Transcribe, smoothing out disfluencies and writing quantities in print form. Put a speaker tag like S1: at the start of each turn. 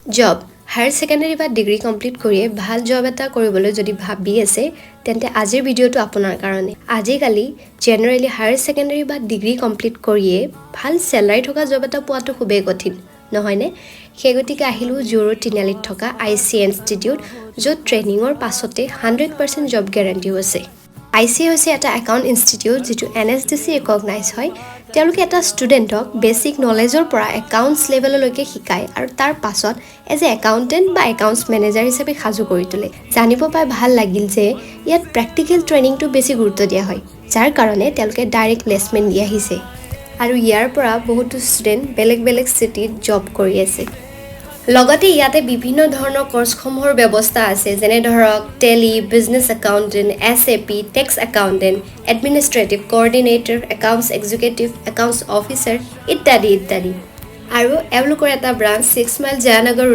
S1: job higher secondary বা degree complete কৰিয়ে ভাল জব এটা কৰিবলৈ যদি ভাবি আছে তেন্তে আজিৰ ভিডিঅ'টো আপোনাৰ কাৰণে আজিকালি জেনেৰেলি হায়াৰ ছেকেণ্ডাৰী বা ডিগ্ৰী কমপ্লিট কৰিয়ে ভাল চেলাৰি থকা জব এটা পোৱাটো খুবেই কঠিন নহয়নে সেই গতিকে আহিলো জোৰৰ তিনিআলিত থকা আইচি ইনষ্টিটিউট য'ত ট্ৰেইনিঙৰ পাছতে 100% জব গ্যাৰান্টি আছে আইচি হৈছে এটা একাউণ্ট ইনষ্টিটিউট যিটো এনএছডিচি ৰিকগনাইজ হয় তেওঁলোকে এটা ষ্টুডেণ্টক বেছিক নলেজৰ পৰা একাউণ্টছ লেভেললৈকে শিকায় আৰু তাৰ পাছত এজ এ একাউণ্টেণ্ট বা একাউণ্টছ মেনেজাৰ হিচাপে সাজু কৰি তোলে জানিব পাই ভাল লাগিল যে ইয়াত প্ৰেক্টিকেল ট্ৰেইনিংটো বেছি গুৰুত্ব দিয়া হয় যাৰ কাৰণে তেওঁলোকে ডাইৰেক্ট প্লেচমেণ্ট দি আহিছে আৰু ইয়াৰ পৰা বহুতো ষ্টুডেণ্ট বেলেগ বেলেগ চিটিত জব কৰি আছে লগতে ইয়াতে বিভিন্ন ধৰণৰ কোৰ্ছসমূহৰ ব্যৱস্থা আছে যেনে ধৰক Tally business accountant SAP tax accountant administrative coordinator accounts executive accounts officer ইত্যাদি আৰু এওঁলোকৰ এটা ব্ৰাঞ্চ 6 মাইল জয়ানগৰ